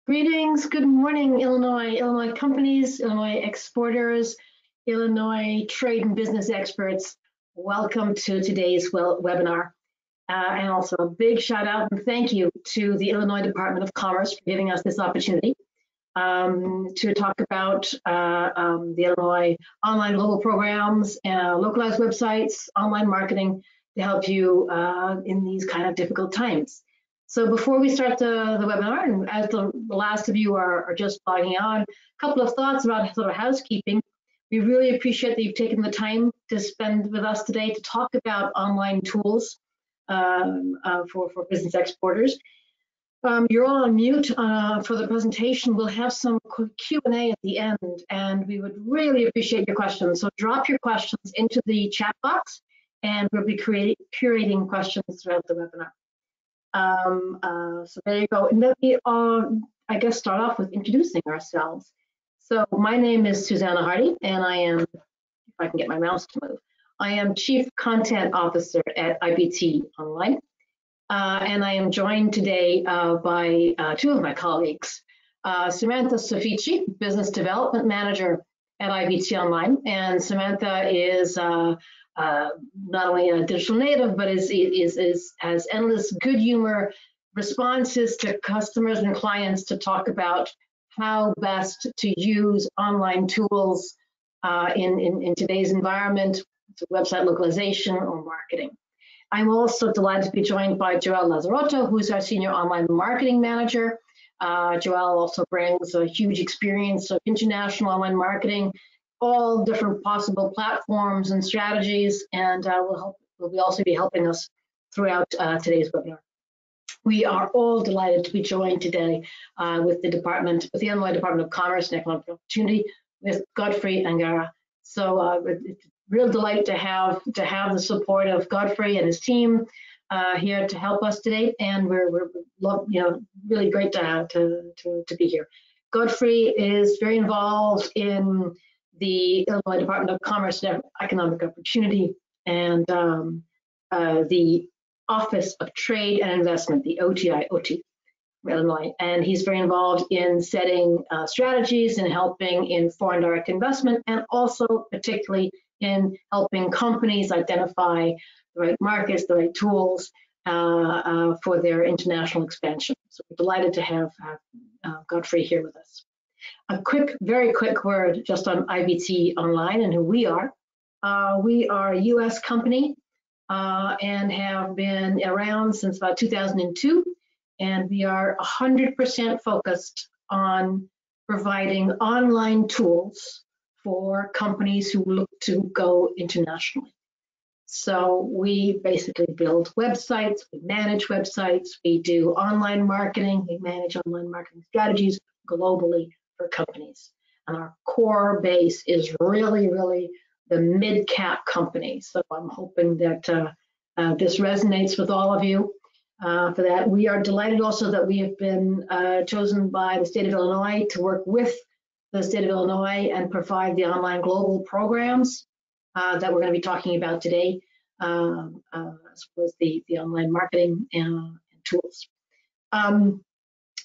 Greetings, good morning, Illinois companies, Illinois exporters, Illinois trade and business experts. Welcome to today's webinar. And also a big shout out and thank you to the Illinois Department of Commerce for giving us this opportunity to talk about the Illinois online global programs, localized websites, online marketing to help you in these kind of difficult times. So before we start the webinar, and as the last of you are just logging on, a couple of thoughts about sort of housekeeping. We really appreciate that you've taken the time to spend with us today to talk about online tools for business exporters. You're all on mute for the presentation. We'll have some Q&A at the end, and we would really appreciate your questions. So drop your questions into the chat box, and we'll be curating questions throughout the webinar. So there you go. And let me, I guess, start off with introducing ourselves. So my name is Susanna Hardy, and I am, if I can get my mouse to move, I am Chief Content Officer at IBT Online. And I am joined today by two of my colleagues, Samantha Sofici, Business Development Manager at IBT Online. And Samantha is not only a digital native, but has endless good humor responses to customers and clients to talk about how best to use online tools in today's environment, to website localization or marketing. I'm also delighted to be joined by Joelle Lazzarotto, who's our Senior Online Marketing Manager. Joelle also brings a huge experience of international online marketing, all different possible platforms and strategies, and will also be helping us throughout today's webinar. We are all delighted to be joined today with the Illinois Department of Commerce and Economic Opportunity with Godfrey Angara. So it's a real delight to have the support of Godfrey and his team here to help us today, and we're really great to be here. Godfrey is very involved in the Illinois Department of Commerce and Economic Opportunity and the Office of Trade and Investment, the OTI Illinois, and he's very involved in setting strategies and helping in foreign direct investment, and also particularly in helping companies identify the right markets, the right tools for their international expansion. So we're delighted to have Godfrey here with us. A very quick word just on IBT Online and who we are. We are a US company and have been around since about 2002. And we are 100% focused on providing online tools for companies who look to go internationally. So we basically build websites, we manage websites, we do online marketing, we manage online marketing strategies globally for companies. And our core base is really the mid-cap company. So I'm hoping that this resonates with all of you. For that, we are delighted also that we have been chosen by the state of Illinois to work with the state of Illinois and provide the online global programs that we're going to be talking about today, as well as the online marketing and tools.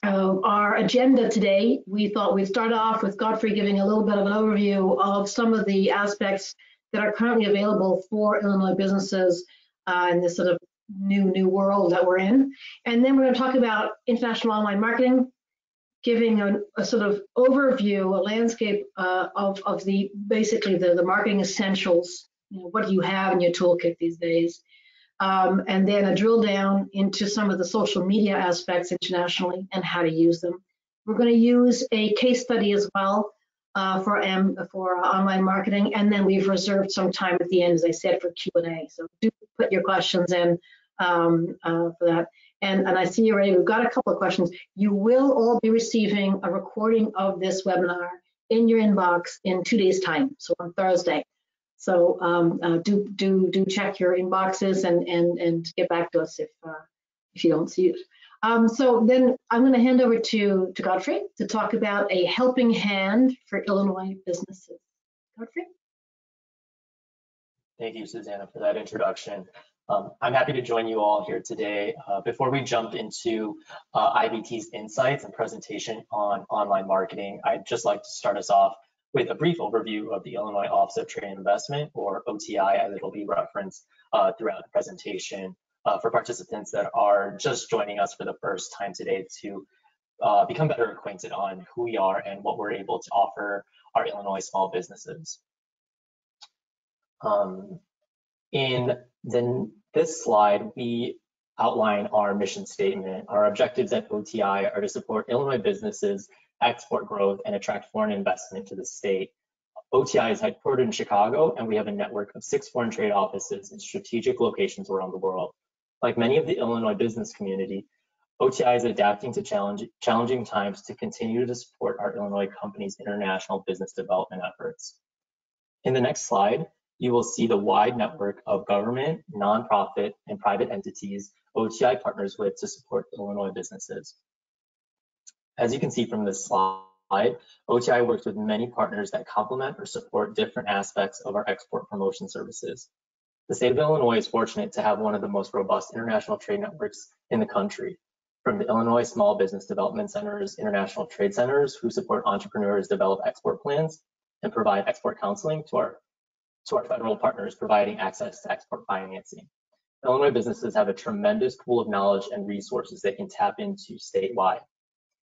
Our agenda today, we thought we'd start off with Godfrey giving a little bit of an overview of some of the aspects that are currently available for Illinois businesses in this sort of new world that we're in. And then we're going to talk about international online marketing, giving a sort of overview, a landscape of basically the marketing essentials. What do you have in your toolkit these days? And then a drill down into some of the social media aspects internationally and how to use them. We're going to use a case study as well for online marketing, and then we've reserved some time at the end, as I said, for Q&A. So do put your questions in for that. And I see already we've got a couple of questions. You will all be receiving a recording of this webinar in your inbox in 2 days' time, so on Thursday. So do check your inboxes and get back to us if you don't see it. So then I'm going to hand over to Godfrey to talk about a helping hand for Illinois businesses. Godfrey? Thank you, Susanna, for that introduction. I'm happy to join you all here today. Before we jump into IBT's insights and presentation on online marketing, I'd just like to start us off with a brief overview of the Illinois Office of Trade and Investment, or OTI, as it'll be referenced throughout the presentation, for participants that are just joining us for the first time today to become better acquainted on who we are and what we're able to offer our Illinois small businesses. In this slide, we outline our mission statement. Our objectives at OTI are to support Illinois businesses, export growth, and attract foreign investment to the state. OTI is headquartered in Chicago, and we have a network of 6 foreign trade offices in strategic locations around the world. Like many of the Illinois business community, OTI is adapting to challenging times to continue to support our Illinois companies' international business development efforts. In the next slide, you will see the wide network of government, nonprofit, and private entities OTI partners with to support Illinois businesses. As you can see from this slide, OTI works with many partners that complement or support different aspects of our export promotion services. The state of Illinois is fortunate to have one of the most robust international trade networks in the country, from the Illinois Small Business Development Center's international trade centers who support entrepreneurs develop export plans and provide export counseling to our federal partners providing access to export financing. Illinois businesses have a tremendous pool of knowledge and resources they can tap into statewide.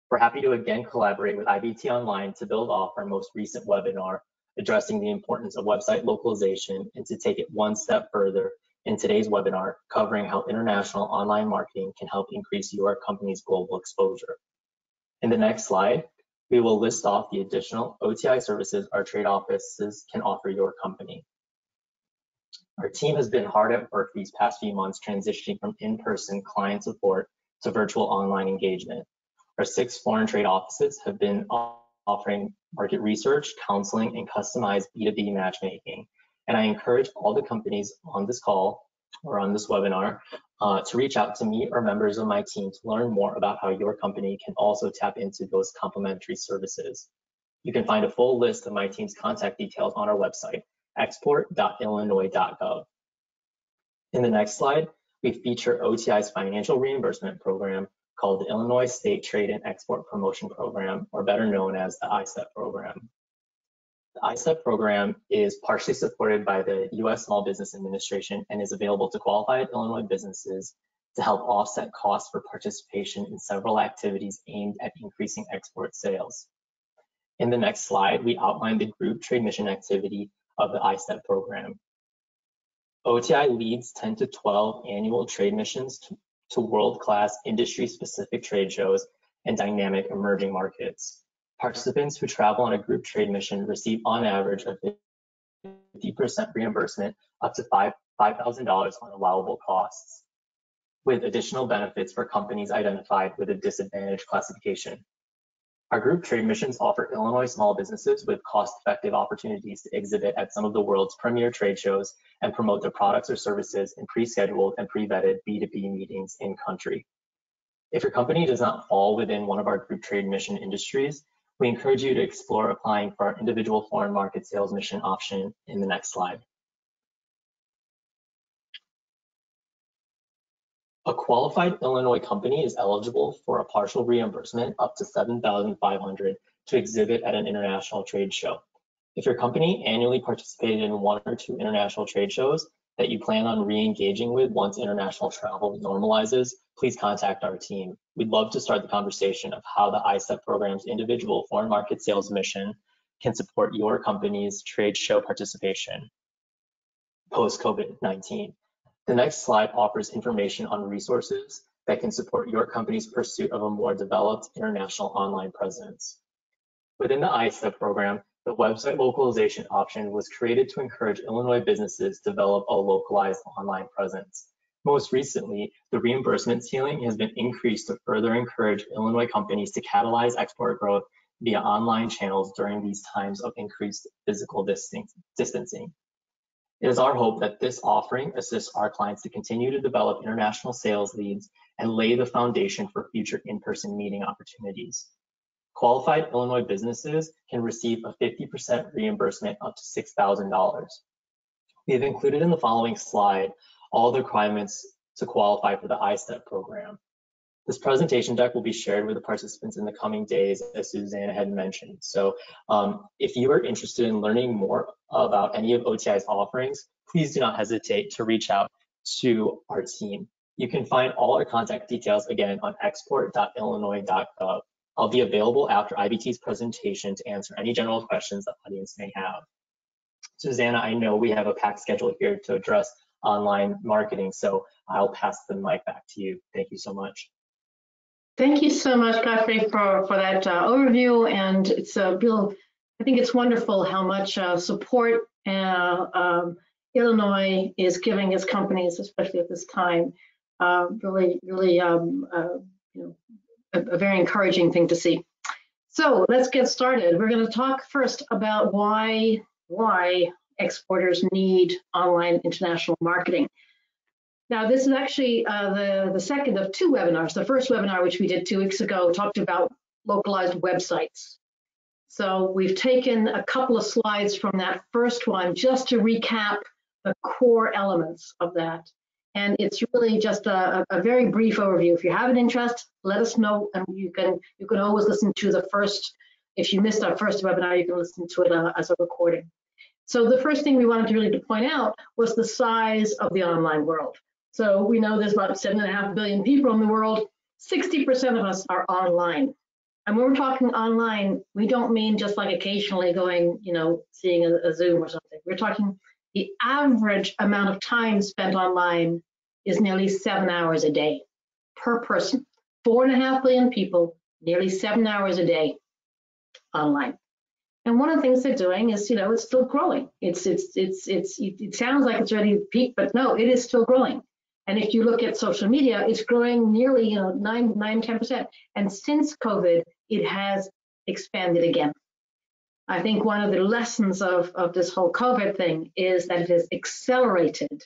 We're happy to again collaborate with IBT Online to build off our most recent webinar addressing the importance of website localization and to take it one step further in today's webinar covering how international online marketing can help increase your company's global exposure. In the next slide, we will list off the additional OTI services our trade offices can offer your company. Our team has been hard at work these past few months transitioning from in-person client support to virtual online engagement. Our 6 foreign trade offices have been offering market research, counseling, and customized B2B matchmaking. And I encourage all the companies on this call or on this webinar to reach out to me or members of my team to learn more about how your company can also tap into those complementary services. You can find a full list of my team's contact details on our website, export.illinois.gov. In the next slide, we feature OTI's financial reimbursement program called the Illinois State Trade and Export Promotion Program, or better known as the ISEP program. The ISEP program is partially supported by the U.S. Small Business Administration and is available to qualified Illinois businesses to help offset costs for participation in several activities aimed at increasing export sales. In the next slide, we outline the group trade mission activity of the ISEP program. OTI leads 10 to 12 annual trade missions to world-class industry-specific trade shows and dynamic emerging markets. Participants who travel on a group trade mission receive on average a 50% reimbursement up to $5,000 on allowable costs, with additional benefits for companies identified with a disadvantaged classification. Our group trade missions offer Illinois small businesses with cost-effective opportunities to exhibit at some of the world's premier trade shows and promote their products or services in pre-scheduled and pre-vetted B2B meetings in country. If your company does not fall within one of our group trade mission industries, we encourage you to explore applying for our individual foreign market sales mission option in the next slide. A qualified Illinois company is eligible for a partial reimbursement up to $7,500 to exhibit at an international trade show. If your company annually participated in 1 or 2 international trade shows that you plan on re-engaging with once international travel normalizes, please contact our team. We'd love to start the conversation of how the ISEP program's individual foreign market sales mission can support your company's trade show participation post-COVID-19. The next slide offers information on resources that can support your company's pursuit of a more developed international online presence. Within the ISEP program, the website localization option was created to encourage Illinois businesses to develop a localized online presence. Most recently, the reimbursement ceiling has been increased to further encourage Illinois companies to catalyze export growth via online channels during these times of increased physical distancing. It is our hope that this offering assists our clients to continue to develop international sales leads and lay the foundation for future in-person meeting opportunities. Qualified Illinois businesses can receive a 50% reimbursement up to $6,000. We have included in the following slide all the requirements to qualify for the iStep program. This presentation deck will be shared with the participants in the coming days, as Susanna had mentioned. So if you are interested in learning more about any of OTI's offerings, please do not hesitate to reach out to our team. You can find all our contact details again on export.illinois.gov. I'll be available after IBT's presentation to answer any general questions the audience may have. Susanna, I know we have a packed schedule here to address online marketing, so I'll pass the mic back to you. Thank you so much. Thank you so much, Godfrey, for that overview. And it's a real, I think it's wonderful how much support Illinois is giving its companies, especially at this time. Really, a very encouraging thing to see. So let's get started. We're going to talk first about why exporters need online international marketing. Now, this is actually the second of two webinars. The first webinar, which we did 2 weeks ago, talked about localized websites. So we've taken a couple of slides from that first one just to recap the core elements of that. And it's really just a very brief overview. If you have an interest, let us know, and you can always listen to the first. If you missed our first webinar, you can listen to it as a recording. So the first thing we wanted to really point out was the size of the online world. So we know there's about 7.5 billion people in the world. 60% of us are online. And when we're talking online, we don't mean just like occasionally going, seeing a Zoom or something. We're talking the average amount of time spent online is nearly 7 hours a day per person. 4.5 billion people, nearly 7 hours a day online. And one of the things they're doing is, it's still growing. It sounds like it's already peaked, but no, it is still growing. And if you look at social media, it's growing nearly 9-10%. And since COVID, it has expanded again. I think one of the lessons of this whole COVID thing is that it has accelerated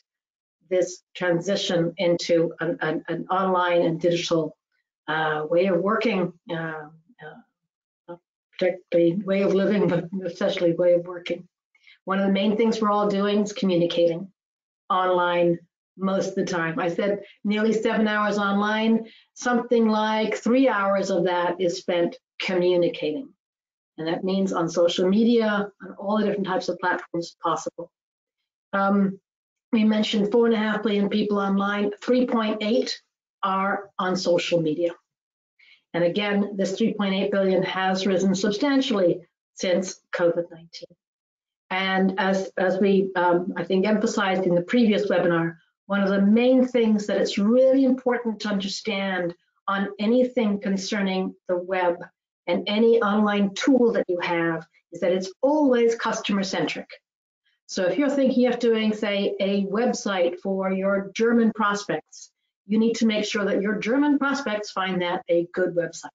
this transition into an online and digital way of working, particularly way of living, but especially way of working. One of the main things we're all doing is communicating online most of the time. I said nearly 7 hours online, something like 3 hours of that is spent communicating. And that means on social media, on all the different types of platforms possible. We mentioned 4.5 billion people online, 3.8 are on social media. And again, this 3.8 billion has risen substantially since COVID-19. And as we, I think, emphasized in the previous webinar, one of the main things that it's really important to understand on anything concerning the web and any online tool that you have is that it's always customer-centric. So if you're thinking of doing, say, a website for your German prospects, you need to make sure that your German prospects find that a good website.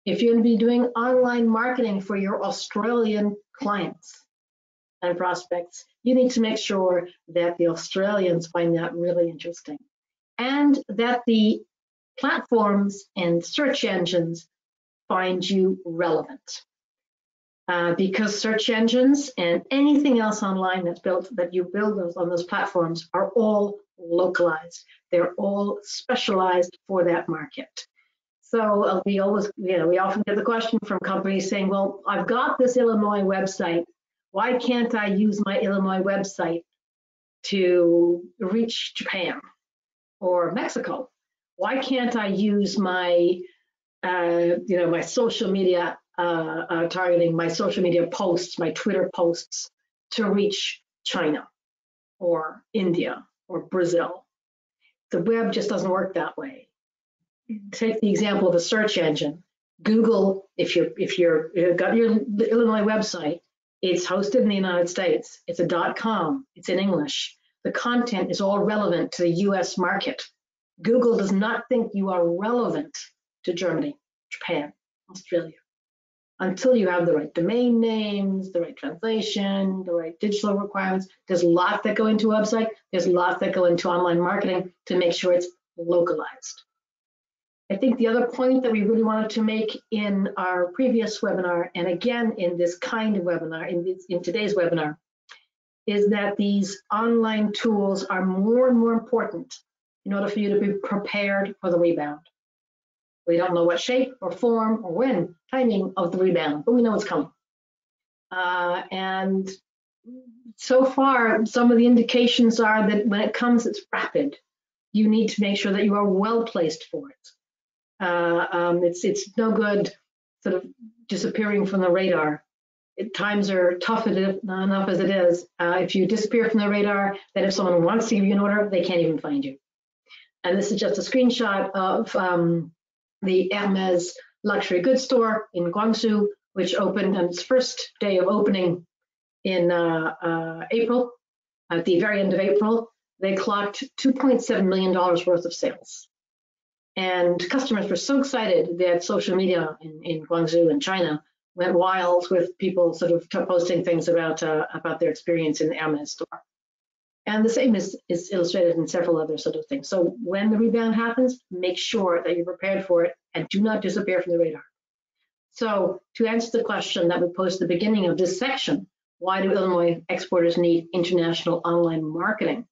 If you're going to be doing online marketing for your Australian clients and prospects, you need to make sure that the Australians find that really interesting and that the platforms and search engines find you relevant. Because search engines and anything else online that you build on those platforms are all localized. They're all specialized for that market. So we often get the question from companies saying, well, I've got this Illinois website. Why can't I use my Illinois website to reach Japan or Mexico? Why can't I use my my social media targeting, my social media posts, my Twitter posts to reach China or India or Brazil? The web just doesn't work that way. Take the example of a search engine. Google, if you've got your Illinois website, it's hosted in the United States. It's a .com. It's in English. The content is all relevant to the US market. Google does not think you are relevant to Germany, Japan, Australia, until you have the right domain names, the right translation, the right digital requirements. There's a lot that go into a website. There's a lot that go into online marketing to make sure it's localized. I think the other point that we really wanted to make in our previous webinar, and again in this kind of webinar, in today's webinar, is that these online tools are more and more important in order for you to be prepared for the rebound. We don't know what shape or form or when, timing of the rebound, but we know it's coming. And so far, some of the indications are that when it comes, it's rapid. You need to make sure that you are well placed for it. It's no good sort of disappearing from the radar. Times are tough enough as it is. If you disappear from the radar, then if someone wants to give you an order, they can't even find you. And this is just a screenshot of the Hermes luxury goods store in Guangzhou, which opened on its first day of opening in April. At the very end of April, they clocked $2.7 million worth of sales. And customers were so excited that social media in Guangzhou and China went wild with people sort of posting things about their experience in the Hermes store. And the same is illustrated in several other sort of things. So when the rebound happens, make sure that you're prepared for it and do not disappear from the radar. So to answer the question that we posed at the beginning of this section, why do Illinois exporters need international online marketing?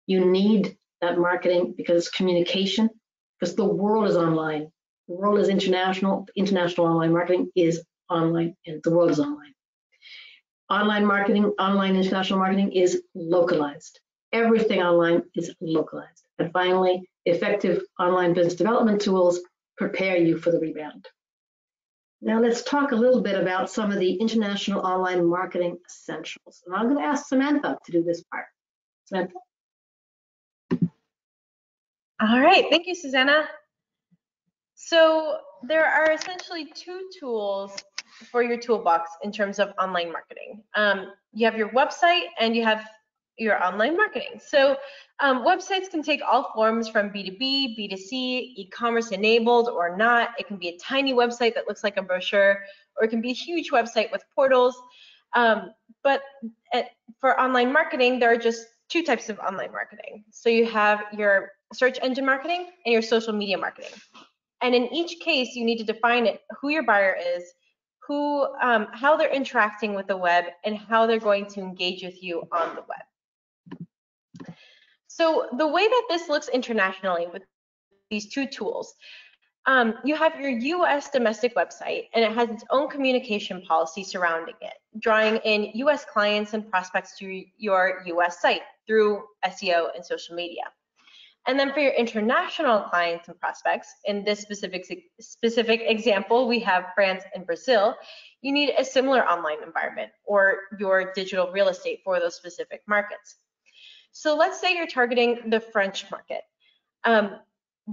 You need that marketing because it's communication, because the world is online. The world is international. International online marketing is online, and the world is online. Online marketing, online international marketing is localized. Everything online is localized. And finally, effective online business development tools prepare you for the rebound. Now let's talk a little bit about some of the international online marketing essentials. And I'm going to ask Samantha to do this part. Samantha? All right, thank you, Susanna. So there are essentially two tools for your toolbox in terms of online marketing. You have your website and you have your online marketing. So websites can take all forms from B2B, B2C, e-commerce enabled or not. It can be a tiny website that looks like a brochure, or it can be a huge website with portals. But for online marketing, there are just two types of online marketing. So you have your search engine marketing and your social media marketing. And in each case, you need to define it, who your buyer is, how they're interacting with the web, and how they're going to engage with you on the web. So the way that this looks internationally with these two tools, you have your US domestic website, and it has its own communication policy surrounding it, drawing in US clients and prospects to your US site through SEO and social media. And then for your international clients and prospects, in this specific example, we have France and Brazil, you need a similar online environment or your digital real estate for those specific markets. So let's say you're targeting the French market.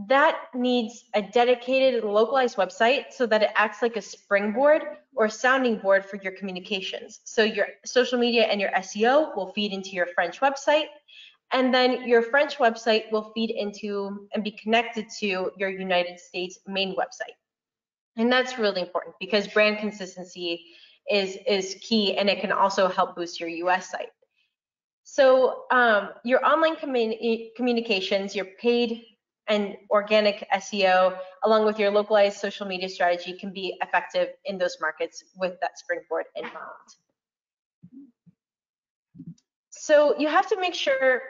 That needs a dedicated localized website so that it acts like a springboard or sounding board for your communications. So your social media and your SEO will feed into your French website, and then your French website will feed into and be connected to your United States main website. And that's really important because brand consistency is key, and it can also help boost your US site. So your online communications, your paid and organic SEO, along with your localized social media strategy, can be effective in those markets with that springboard in mind. So you have to make sure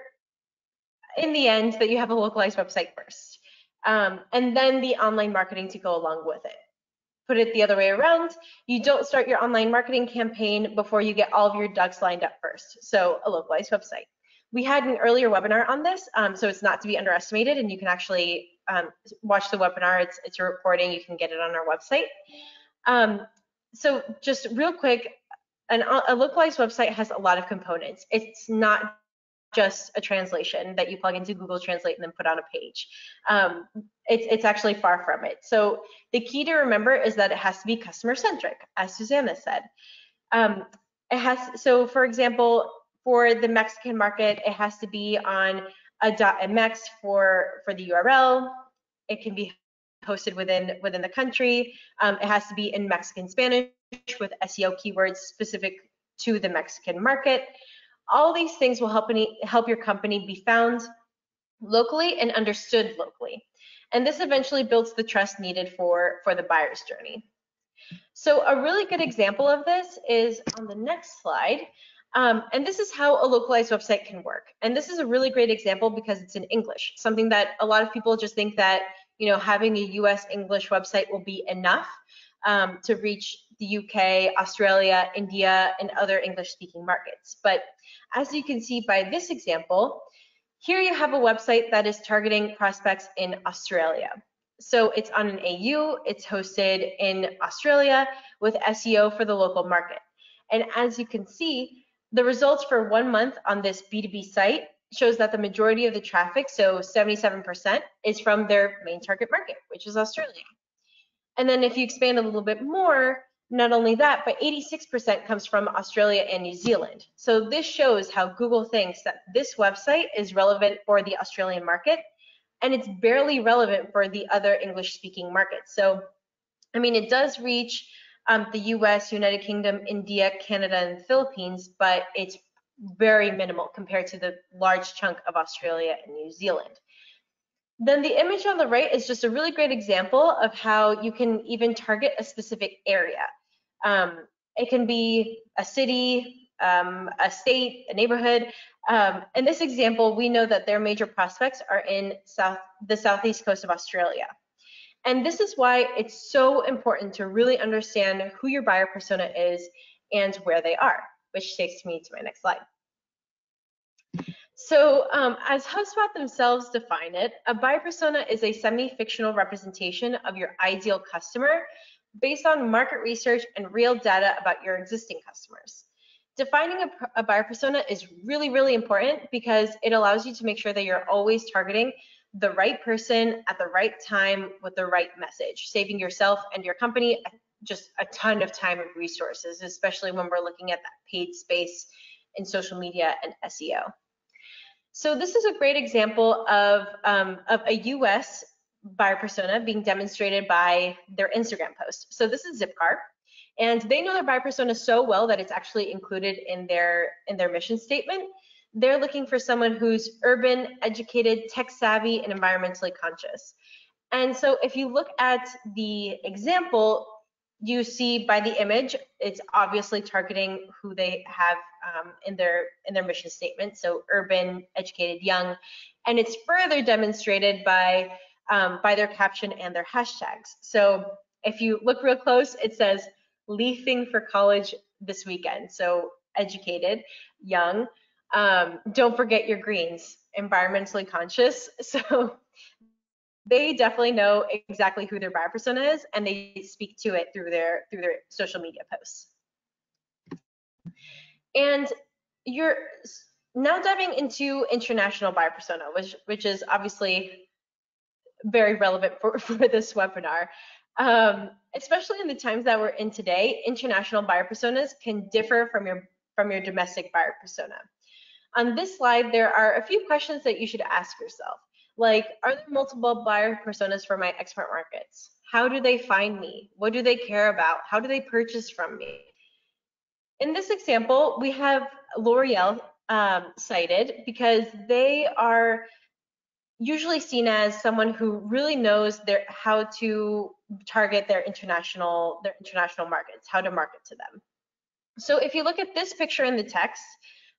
in the end that you have a localized website first, and then the online marketing to go along with it. Put it the other way around, you don't start your online marketing campaign before you get all of your ducks lined up first, so a localized website. We had an earlier webinar on this, so it's not to be underestimated, and you can actually watch the webinar. It's a recording, you can get it on our website. So just real quick, a localized website has a lot of components. It's not just a translation that you plug into Google Translate and then put on a page. It's actually far from it. So the key to remember is that it has to be customer centric, as Susanna said. So for example, for the Mexican market, it has to be on a .mx for the URL. It can be hosted within the country. It has to be in Mexican Spanish with SEO keywords specific to the Mexican market. All these things will help your company be found locally and understood locally. And this eventually builds the trust needed for the buyer's journey. So a really good example of this is on the next slide. And this is how a localized website can work. And this is a really great example because it's in English, something that a lot of people just think that, you know, having a US English website will be enough to reach the UK, Australia, India, and other English-speaking markets. But as you can see by this example, here you have a website that is targeting prospects in Australia. So it's on an AU, it's hosted in Australia with SEO for the local market. And as you can see, the results for 1 month on this B2B site shows that the majority of the traffic, so 77%, is from their main target market, which is Australia. And then if you expand a little bit more, not only that, but 86% comes from Australia and New Zealand. So this shows how Google thinks that this website is relevant for the Australian market, and it's barely relevant for the other English-speaking markets. So, I mean, it does reach the US, United Kingdom, India, Canada, and Philippines, but it's very minimal compared to the large chunk of Australia and New Zealand. Then the image on the right is just a really great example of how you can even target a specific area. It can be a city, a state, a neighborhood. In this example, we know that their major prospects are in the southeast coast of Australia. And this is why it's so important to really understand who your buyer persona is and where they are, which takes me to my next slide. So as HubSpot themselves define it, a buyer persona is a semi-fictional representation of your ideal customer based on market research and real data about your existing customers. Defining a buyer persona is really, really important because it allows you to make sure that you're always targeting the right person at the right time with the right message, saving yourself and your company just a ton of time and resources, especially when we're looking at that paid space in social media and SEO. So this is a great example of a US buyer persona being demonstrated by their Instagram post. So this is Zipcar, and they know their buyer persona so well that it's actually included in their mission statement. They're looking for someone who's urban, educated, tech savvy, and environmentally conscious. And so if you look at the example, you see by the image, it's obviously targeting who they have in their mission statement. So urban, educated, young, and it's further demonstrated by their caption and their hashtags. So if you look real close, it says leaving for college this weekend. So educated, young, don't forget your greens, environmentally conscious. So they definitely know exactly who their buyer persona is, and they speak to it through their social media posts. And you're now diving into international buyer persona, which is obviously very relevant for this webinar. Especially in the times that we're in today, international buyer personas can differ from your domestic buyer persona. On this slide, there are a few questions that you should ask yourself. Like, are there multiple buyer personas for my export markets? How do they find me? What do they care about? How do they purchase from me? In this example, we have L'Oreal cited because they are usually seen as someone who really knows how to target their international markets, how to market to them. So if you look at this picture in the text,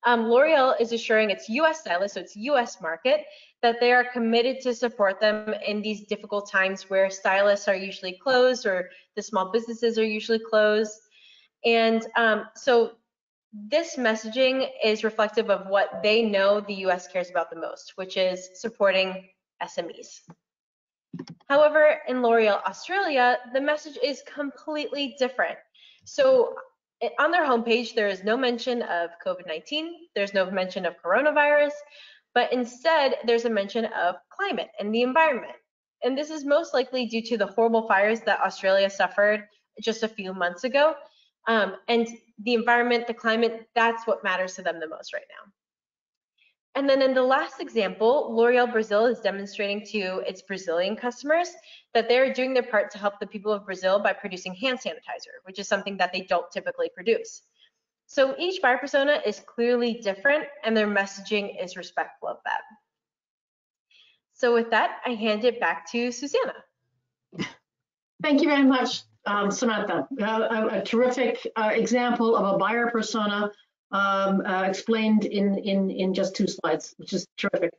L'Oreal is assuring its US stylists, so its US market, that they are committed to support them in these difficult times where stylists are usually closed or the small businesses are usually closed. And so this messaging is reflective of what they know the US cares about the most, which is supporting SMEs. However, in L'Oreal Australia, the message is completely different. So on their homepage, there is no mention of COVID-19, there's no mention of coronavirus, but instead there's a mention of climate and the environment. And this is most likely due to the horrible fires that Australia suffered just a few months ago. And the environment, the climate, that's what matters to them the most right now. And then in the last example, L'Oreal Brazil is demonstrating to its Brazilian customers that they're doing their part to help the people of Brazil by producing hand sanitizer, which is something that they don't typically produce. So each buyer persona is clearly different and their messaging is respectful of that. So with that, I hand it back to Susanna. Thank you very much, Samantha. A terrific example of a buyer persona explained in just 2 slides, which is terrific.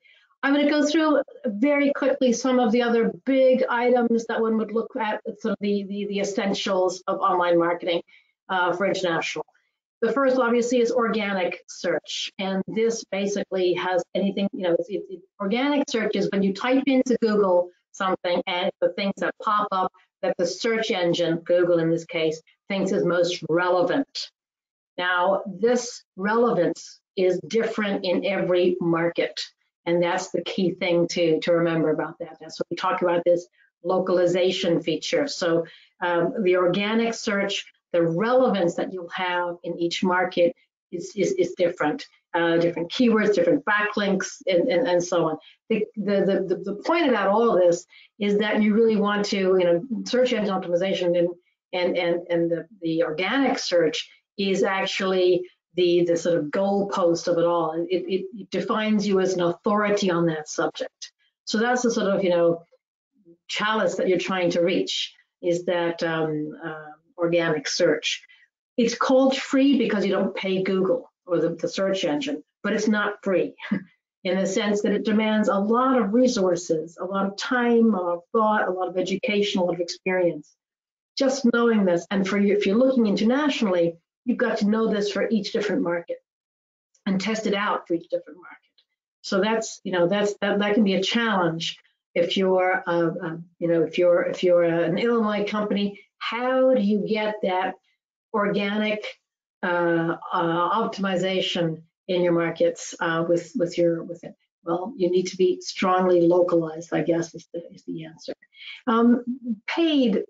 I'm going to go through very quickly some of the other big items that one would look at, sort of the essentials of online marketing for international. The first, obviously, is organic search, and this basically has anything, organic search is when you type into Google something and the things that pop up that the search engine, Google in this case, thinks is most relevant. Now, this relevance is different in every market, and that's the key thing to remember about that. That's what we talk about, this localization feature. So the organic search, the relevance that you'll have in each market is different. Different keywords, different backlinks, and so on. The point about all of this is that you really want to, search engine optimization and the organic search is actually the sort of goalpost of it all. It defines you as an authority on that subject. So that's the sort of, chalice that you're trying to reach, is that organic search. It's called free because you don't pay Google or the search engine, but it's not free in the sense that it demands a lot of resources, a lot of time, a lot of thought, a lot of education, a lot of experience. Just knowing this, and for you, if you're looking internationally, you've got to know this for each different market and test it out for each different market. So that's, that can be a challenge if you're, if you're an Illinois company. How do you get that organic optimization in your markets with it? Well, you need to be strongly localized, I guess, is the answer. Paid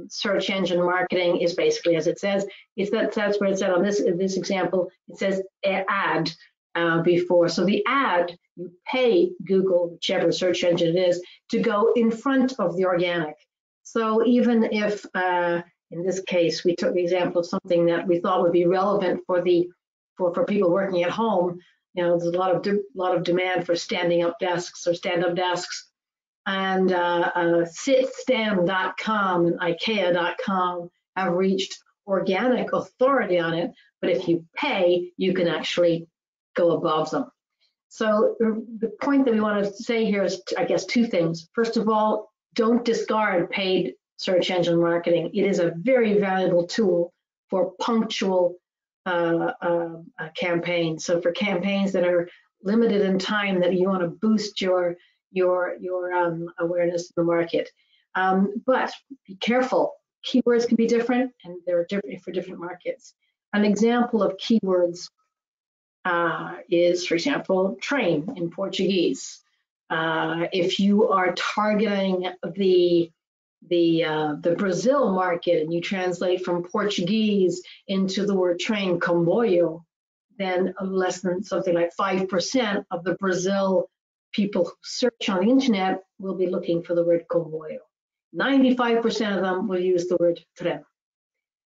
search engine marketing is basically, as it says, that's where it said on this example, it says ad before. So the ad, you pay Google, whichever search engine it is, to go in front of the organic. So even if, in this case, we took the example of something that we thought would be relevant for people working at home, there's a lot of demand for standing up desks or stand-up desks, and sitstand.com and IKEA.com have reached organic authority on it. But if you pay, you can actually go above them. So the point that we want to say here is, I guess, 2 things. First of all, don't discard paid search engine marketing. It is a very valuable tool for punctual campaigns. So for campaigns that are limited in time, that you want to boost your awareness in the market. But be careful. Keywords can be different, and they're different for different markets. An example of keywords is, for example, train in Portuguese. If you are targeting the Brazil market and you translate from Portuguese into the word train, comboio, then less than something like 5% of the Brazil people who search on the internet will be looking for the word comboio. 95% of them will use the word tren.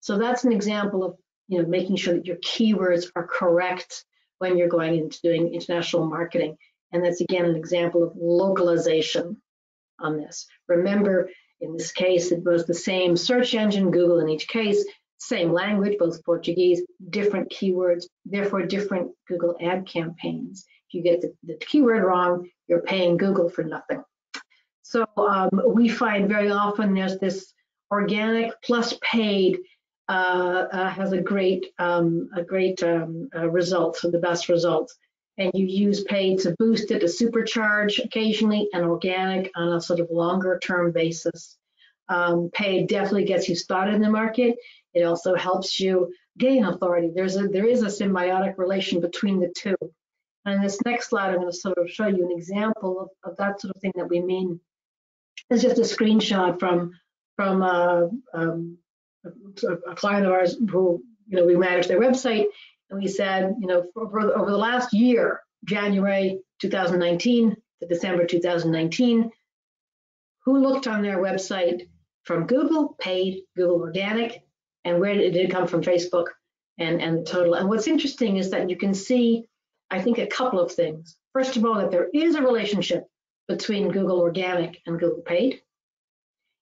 So that's an example of making sure that your keywords are correct when you're going into doing international marketing. And that's, again, an example of localization on this. Remember, in this case, it was the same search engine, Google in each case, same language, both Portuguese, different keywords, therefore different Google ad campaigns. If you get the keyword wrong, you're paying Google for nothing. So we find very often there's this organic plus paid has a great result, so the best results. And you use paid to boost it, to supercharge occasionally, and organic on a sort of longer term basis. Paid definitely gets you started in the market. It also helps you gain authority. There is a symbiotic relation between the two. And this next slide, I'm going to sort of show you an example of that sort of thing that we mean. It's just a screenshot from a client of ours who, we manage their website, and we said, over the last year, January 2019 to December 2019, who looked on their website from Google, paid, Google organic, and where did it come from? Facebook, and the total. And what's interesting is that you can see, I think, a couple of things. First of all, that there is a relationship between Google organic and Google paid,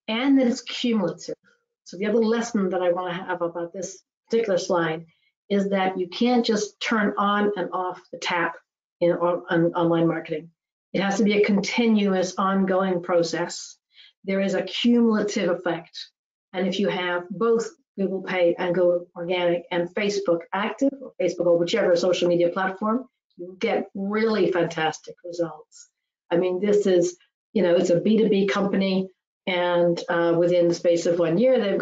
and that it's cumulative. So the other lesson that I want to have about this particular slide is that you can't just turn on and off the tap in online marketing. It has to be a continuous, ongoing process. There is a cumulative effect. And if you have both Google Pay and Google Organic and Facebook active, or Facebook or whichever social media platform, you get really fantastic results. I mean, this is, it's a B2B company, and within the space of 1 year, they've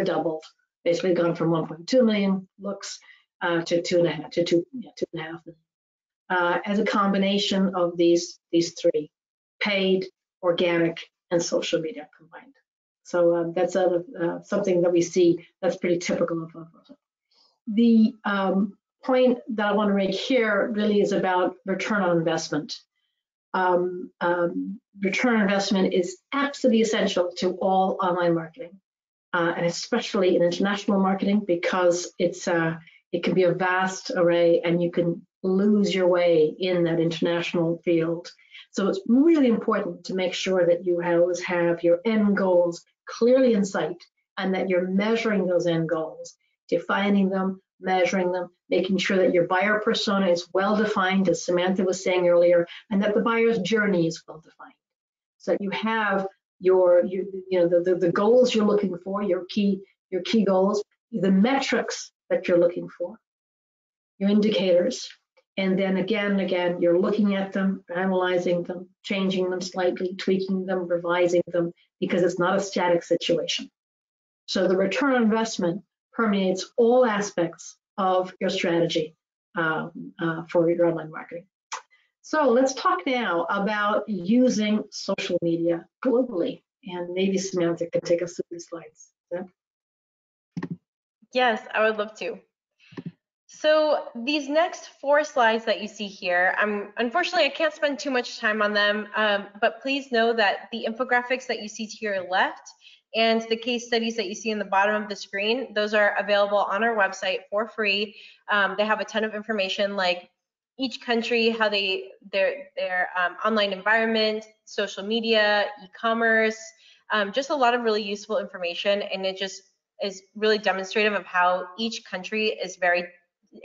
doubled, basically gone from 1.2 million looks to 2.5 million, as a combination of these three: paid, organic, and social media combined. So that's something that we see that's pretty typical of us. The point that I want to make here really is about return on investment. Return on investment is absolutely essential to all online marketing, and especially in international marketing, because it can be a vast array and you can lose your way in that international field. So it's really important to make sure that you always have your end goals clearly in sight, and that you're measuring those end goals, defining them, measuring them, making sure that your buyer persona is well defined, as Samantha was saying earlier, and that the buyer's journey is well defined, so that you have the goals you're looking for, your key goals, the metrics that you're looking for, your indicators, and then again and again you're looking at them, analyzing them, changing them slightly, tweaking them, revising them, because it's not a static situation. So the return on investment permeates all aspects of your strategy for your online marketing. So let's talk now about using social media globally, and maybe Samantha can take us through these slides. Yeah? Yes, I would love to. So these next 4 slides that you see here, unfortunately I can't spend too much time on them, but please know that the infographics that you see to your left and the case studies that you see in the bottom of the screen, those are available on our website for free. They have a ton of information, like each country, how their online environment, social media, e-commerce, just a lot of really useful information, and it just is really demonstrative of how each country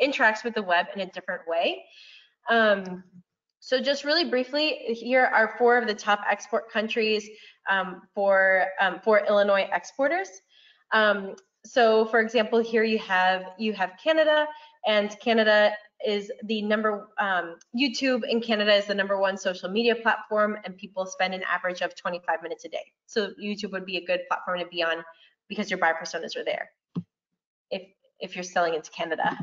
interacts with the web in a different way. So just really briefly, here are 4 of the top export countries for Illinois exporters. So for example, here you have Canada, and Canada is the YouTube in Canada is the #1 social media platform, and people spend an average of 25 minutes a day. So YouTube would be a good platform to be on because your buyer personas are there, if you're selling into Canada.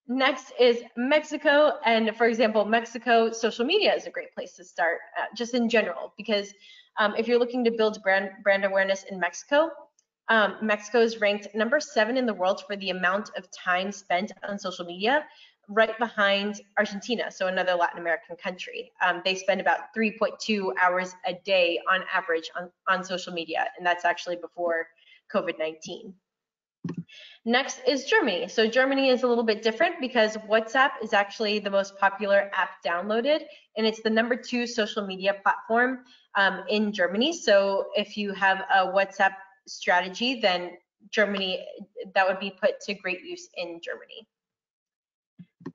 Next is Mexico, and for example, Mexico social media is a great place to start, just in general, because if you're looking to build brand awareness in Mexico, Mexico is ranked #7 in the world for the amount of time spent on social media, right behind Argentina, so another Latin American country. They spend about 3.2 hours a day on average on social media, and that's actually before COVID-19. Next is Germany. So Germany is a little bit different because WhatsApp is actually the most popular app downloaded, and it's the #2 social media platform in Germany. So if you have a WhatsApp strategy, then Germany, that would be put to great use in Germany.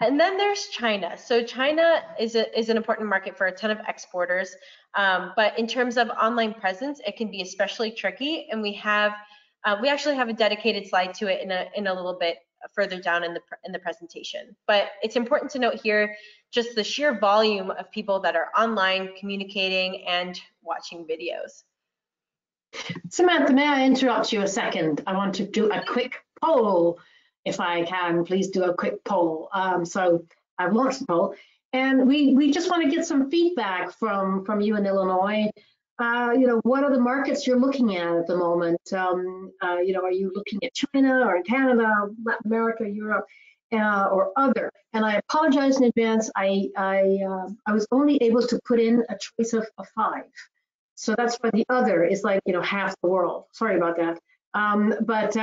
And then there's China. So China is an important market for a ton of exporters, but in terms of online presence, it can be especially tricky, and we actually have a dedicated slide to it in a little bit further down in the presentation. But it's important to note here just the sheer volume of people that are online communicating and watching videos. Samantha, may I interrupt you a second? I want to do a quick poll, if I can. Please do a quick poll. So I've launched the poll, and we just want to get some feedback from you in Illinois. What are the markets you're looking at the moment? Are you looking at China or Canada, Latin America, Europe, or other? And I apologize in advance. I was only able to put in a choice of 5. So that's why the other is like, half the world. Sorry about that. But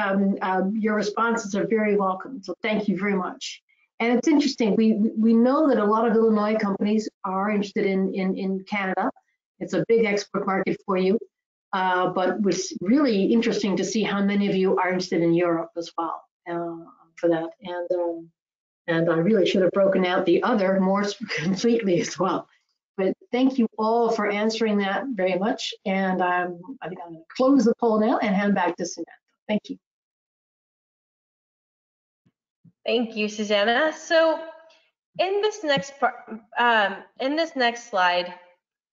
your responses are very welcome. So thank you very much. And it's interesting. We know that a lot of Illinois companies are interested in Canada. It's a big export market for you, but it was really interesting to see how many of you are interested in Europe as well. for that. And I really should have broken out the other more completely as well. But thank you all for answering that very much. And I think I'm going to close the poll now and hand back to Samantha. Thank you. Thank you, Susanna. So in this next part, in this next slide,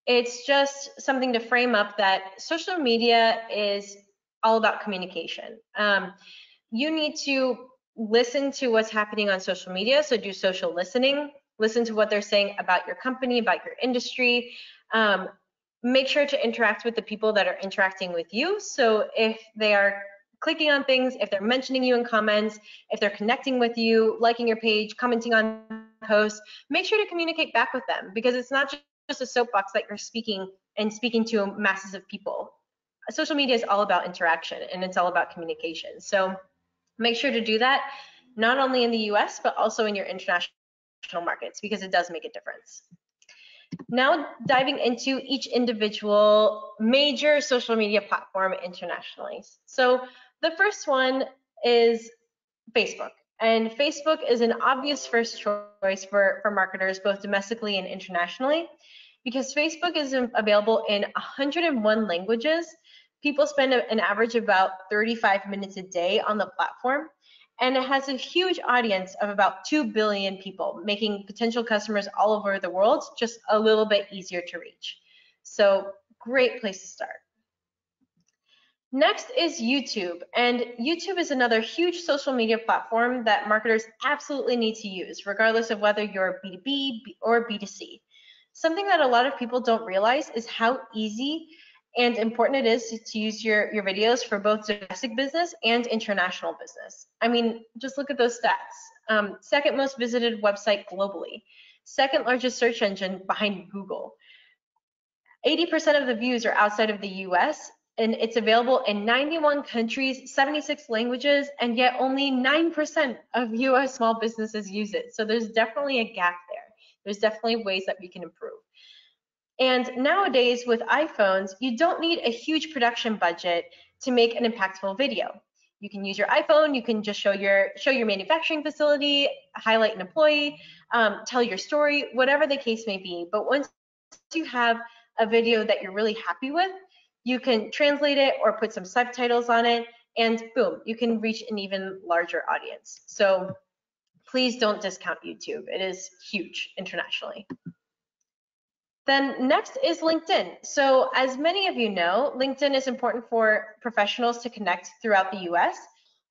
it's just something to frame up that social media is all about communication. You need to listen to what's happening on social media, so do social listening. Listen to what they're saying about your company, about your industry. Make sure to interact with the people that are interacting with you. So if they are clicking on things, if they're mentioning you in comments, if they're connecting with you, liking your page, commenting on posts, make sure to communicate back with them, because it's not just a soapbox that you're speaking to masses of people. Social media is all about interaction, and it's all about communication. So make sure to do that, not only in the US, but also in your international markets, because it does make a difference. Now diving into each individual major social media platform internationally. So the first one is Facebook. And Facebook is an obvious first choice for marketers, both domestically and internationally, because Facebook is available in 101 languages. People spend an average of about 35 minutes a day on the platform, and it has a huge audience of about 2 billion people, making potential customers all over the world just a little bit easier to reach. So great place to start. Next is YouTube, and YouTube is another huge social media platform that marketers absolutely need to use, regardless of whether you're B2B or B2C. Something that a lot of people don't realize is how easy and important it is to use your videos for both domestic business and international business. I mean, just look at those stats. Second most visited website globally, second largest search engine behind Google. 80% of the views are outside of the US, and it's available in 91 countries, 76 languages, and yet only 9% of US small businesses use it. So there's definitely a gap there. There's definitely ways that we can improve. And nowadays with iPhones, you don't need a huge production budget to make an impactful video. You can use your iPhone, you can just show your manufacturing facility, highlight an employee, tell your story, whatever the case may be. But once you have a video that you're really happy with, you can translate it or put some subtitles on it, and boom, you can reach an even larger audience. So please don't discount YouTube. It is huge internationally. Then next is LinkedIn. So as many of you know, LinkedIn is important for professionals to connect throughout the US,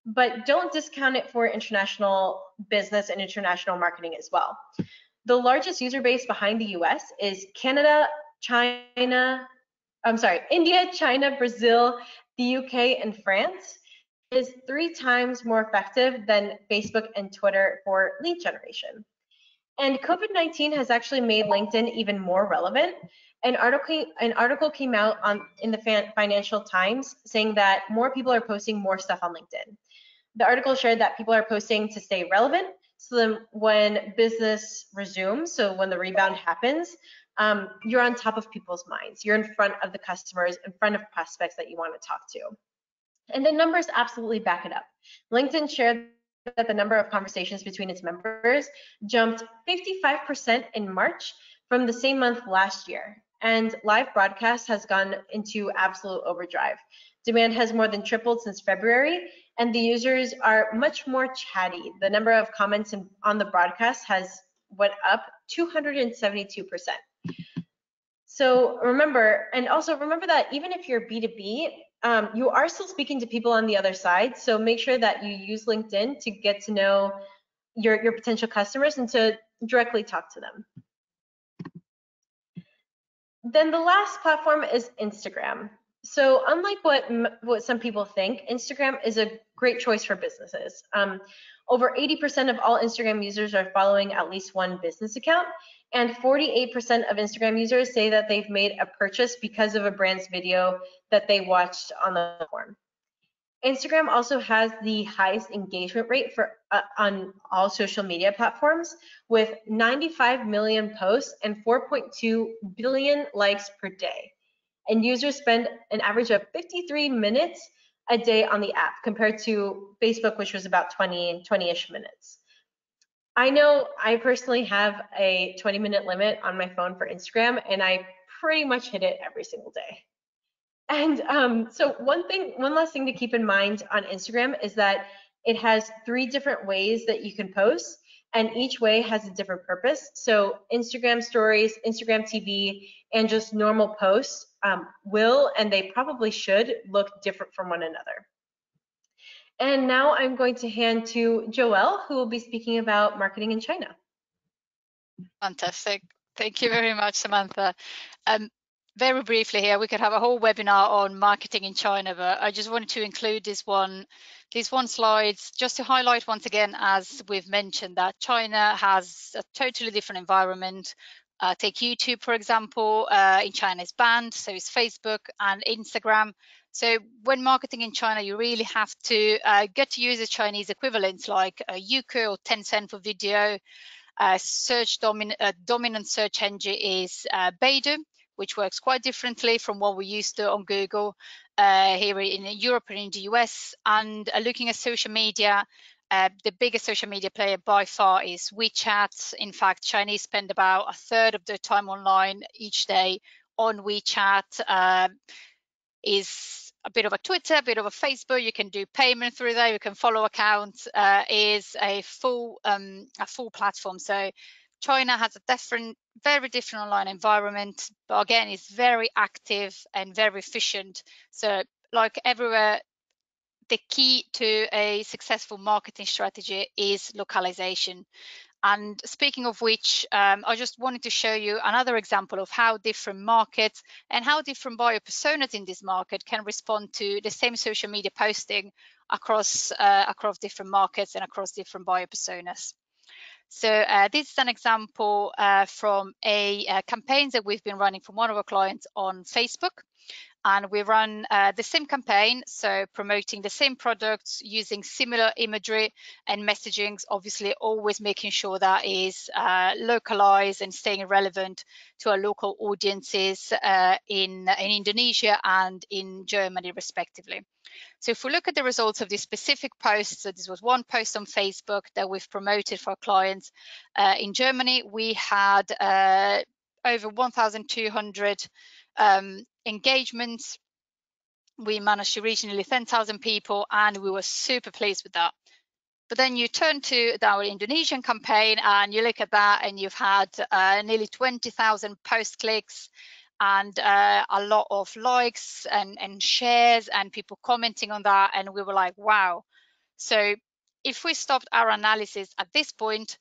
but don't discount it for international business and international marketing as well. The largest user base behind the US is India, China, Brazil, the UK, and France. It is 3 times more effective than Facebook and Twitter for lead generation. And COVID-19 has actually made LinkedIn even more relevant. An article came out in the Financial Times saying that more people are posting more stuff on LinkedIn. The article shared that people are posting to stay relevant, so then when business resumes, so when the rebound happens, you're on top of people's minds. You're in front of the customers, in front of prospects that you want to talk to. And the numbers absolutely back it up. LinkedIn shared that the number of conversations between its members jumped 55% in March from the same month last year. And live broadcast has gone into absolute overdrive. Demand has more than tripled since February, and the users are much more chatty. The number of comments on the broadcast has went up 272%. So remember that even if you're B2B, you are still speaking to people on the other side. So make sure that you use LinkedIn to get to know your potential customers and to directly talk to them. Then the last platform is Instagram. So unlike what some people think, Instagram is a great choice for businesses. Over 80% of all Instagram users are following at least one business account, and 48% of Instagram users say that they've made a purchase because of a brand's video that they watched on the platform. Instagram also has the highest engagement rate on all social media platforms, with 95 million posts and 4.2 billion likes per day. And users spend an average of 53 minutes a day on the app compared to Facebook, which was about 20-ish minutes. I know I personally have a 20-minute limit on my phone for Instagram, and I pretty much hit it every single day. And so one last thing to keep in mind on Instagram is that it has 3 different ways that you can post, and each way has a different purpose. So Instagram stories, Instagram TV, and just normal posts will, and they probably should, look different from one another. And now I'm going to hand to Joelle, who will be speaking about marketing in China. Fantastic. Thank you very much, Samantha. Very briefly here, we could have a whole webinar on marketing in China, but I just wanted to include these one slides just to highlight once again, as we've mentioned, that China has a totally different environment. Take YouTube, for example. In China is banned, so is Facebook and Instagram. So when marketing in China, you really have to get to use the Chinese equivalents like Youku or Tencent for video. Dominant search engine is Baidu, which works quite differently from what we used to on Google here in Europe and in the US. And looking at social media, the biggest social media player by far is WeChat. In fact, Chinese spend about 1/3 of their time online each day on WeChat. Is a bit of a Twitter, a bit of a Facebook. You can do payment through there. You can follow accounts. Is a full platform. So China has a very different online environment, but again, it's very active and very efficient. So like everywhere, the key to a successful marketing strategy is localization. And speaking of which, I just wanted to show you another example of how different markets and how different buyer personas in this market can respond to the same social media posting across different markets and across different buyer personas. So this is an example from a campaign that we've been running for one of our clients on Facebook. And we run the same campaign, so promoting the same products, using similar imagery and messaging, obviously always making sure that is localized and staying relevant to our local audiences in Indonesia and in Germany, respectively. So if we look at the results of this specific post, so this was one post on Facebook that we've promoted for our clients in Germany, we had over 1,200 engagements. We managed to reach nearly 10,000 people, and we were super pleased with that. But then you turn to our Indonesian campaign and you look at that, and you've had nearly 20,000 post clicks and a lot of likes and shares and people commenting on that. And we were like, wow. So if we stopped our analysis at this point,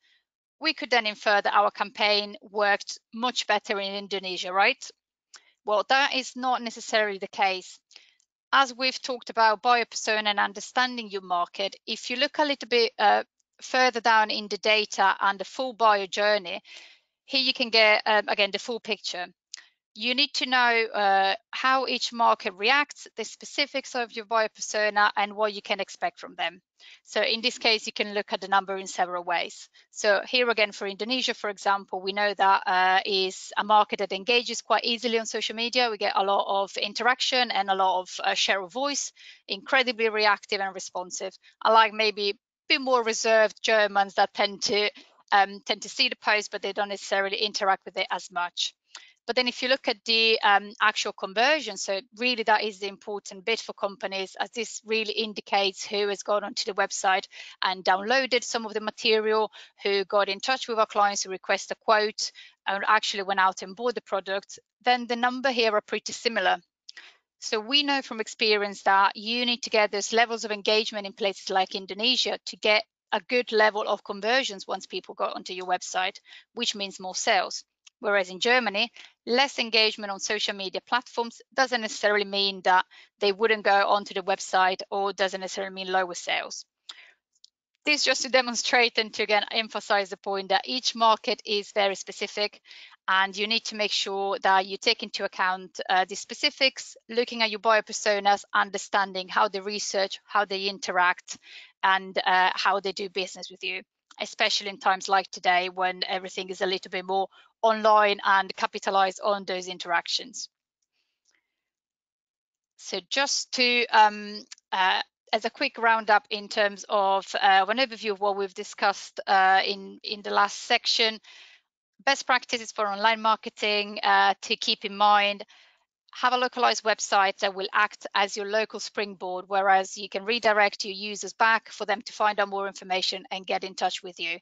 we could then infer that our campaign worked much better in Indonesia, right? Well, that is not necessarily the case. As we've talked about buyer persona and understanding your market, if you look a little bit further down in the data and the full buyer journey, here you can get, again, the full picture. You need to know how each market reacts, the specifics of your buyer persona, and what you can expect from them. So in this case, you can look at the number in several ways. So here again, for Indonesia, for example, we know that is a market that engages quite easily on social media. We get a lot of interaction and a lot of share of voice, incredibly reactive and responsive. Unlike maybe a bit more reserved Germans that tend to see the post, but they don't necessarily interact with it as much. But then if you look at the actual conversion, so really that is the important bit for companies, as this really indicates who has gone onto the website and downloaded some of the material, who got in touch with our clients to request a quote and actually went out and bought the product, then the number here are pretty similar. So we know from experience that you need to get those levels of engagement in places like Indonesia to get a good level of conversions once people go onto your website, which means more sales. Whereas in Germany, less engagement on social media platforms doesn't necessarily mean that they wouldn't go onto the website, or doesn't necessarily mean lower sales. This just to demonstrate and to again emphasize the point that each market is very specific, and you need to make sure that you take into account the specifics, looking at your buyer personas, understanding how they research, how they interact, and how they do business with you, especially in times like today when everything is a little bit more online and capitalize on those interactions. So just to, as a quick roundup in terms of an overview of what we've discussed in the last section, best practices for online marketing to keep in mind. Have a localized website that will act as your local springboard, whereas you can redirect your users back for them to find out more information and get in touch with you.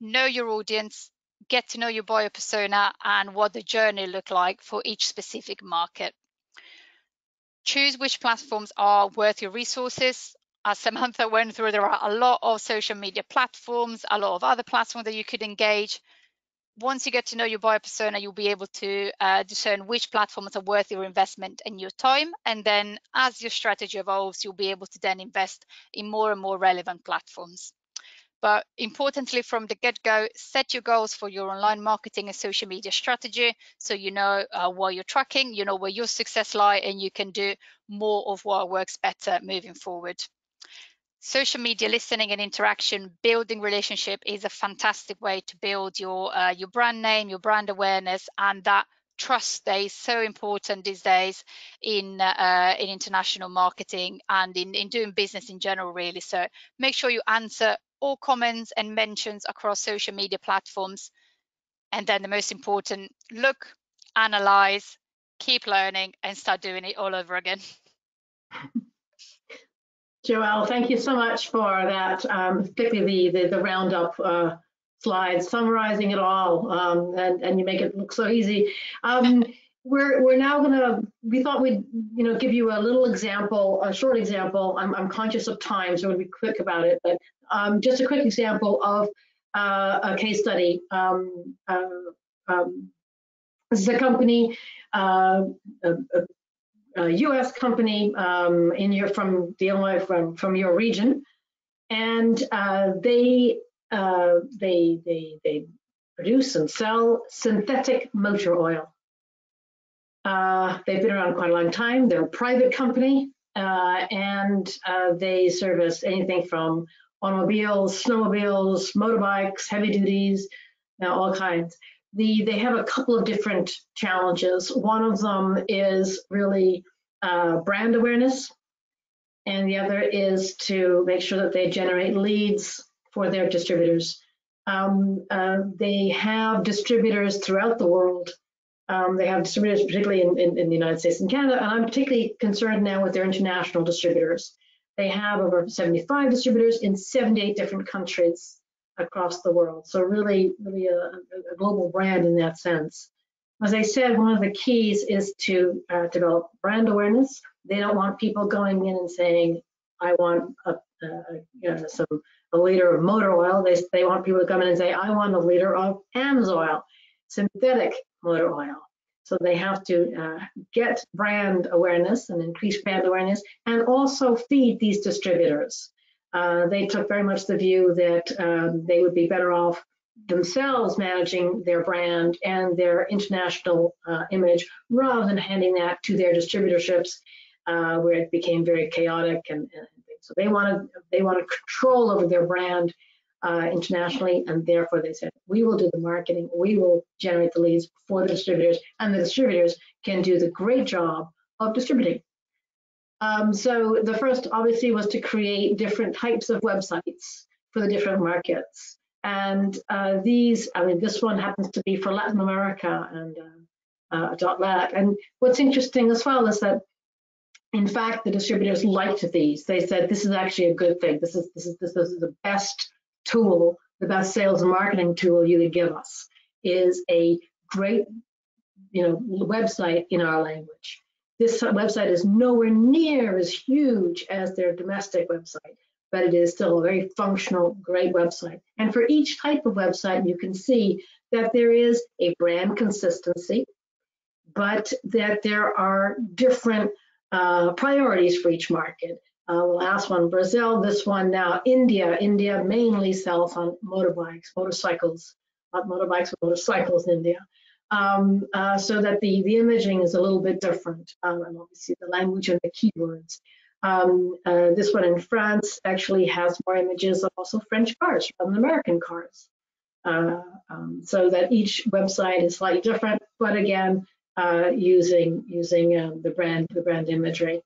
Know your audience, get to know your buyer persona and what the journey look like for each specific market. Choose which platforms are worth your resources. As Samantha went through, there are a lot of social media platforms, a lot of other platforms that you could engage. Once you get to know your buyer persona, you'll be able to discern which platforms are worth your investment and your time. And then as your strategy evolves, you'll be able to then invest in more and more relevant platforms. But importantly, from the get-go, set your goals for your online marketing and social media strategy, so you know what you're tracking, you know where your success lies, and you can do more of what works better moving forward. Social media listening and interaction, building relationship is a fantastic way to build your brand name, your brand awareness, and that trust that is so important these days in international marketing and in doing business in general, really. So make sure you answer all comments and mentions across social media platforms. And then the most important, look, analyze, keep learning, and start doing it all over again. Joelle, thank you so much for that, particularly the roundup slide, summarizing it all, and you make it look so easy. We're now gonna, we thought we'd give you a little example, a short example. I'm conscious of time, so I'm gonna be quick about it, but just a quick example of a case study. This is a company, a U.S. company from the Illinois, from your region, and they produce and sell synthetic motor oil. They've been around quite a long time. They're a private company, and they service anything from automobiles, snowmobiles, motorbikes, heavy duties, all kinds. They have a couple of different challenges. One of them is really brand awareness, and the other is to make sure that they generate leads for their distributors. They have distributors throughout the world. They have distributors particularly in the United States and Canada, and I'm particularly concerned now with their international distributors. They have over 75 distributors in 78 different countries across the world. So really a global brand in that sense. As I said, one of the keys is to develop brand awareness. They don't want people going in and saying, I want a liter of motor oil. They want people to come in and say, I want a liter of AMSOIL, synthetic motor oil. So they have to get brand awareness and increase brand awareness, and also feed these distributors. They took very much the view that they would be better off themselves managing their brand and their international image, rather than handing that to their distributorships, where it became very chaotic and so they wanted control over their brand internationally, and therefore they said, we will do the marketing, we will generate the leads for the distributors, and the distributors can do the great job of distributing. So the first obviously was to create different types of websites for the different markets. And this one happens to be for Latin America and .lat. And what's interesting as well is that, in fact, the distributors liked these. They said, this is actually a good thing. This is the best tool, the best sales and marketing tool you could give us, is a great website in our language. This website is nowhere near as huge as their domestic website, but it is still a very functional, great website. And for each type of website, you can see that there is a brand consistency, but that there are different priorities for each market. The last one, Brazil. This one now, India. India mainly sells on motorbikes, motorcycles, not motorbikes, but motorcycles in India. So that the imaging is a little bit different, and obviously the language and the keywords. This one in France actually has more images of also French cars rather than American cars. So that each website is slightly different, but again, using the brand imagery.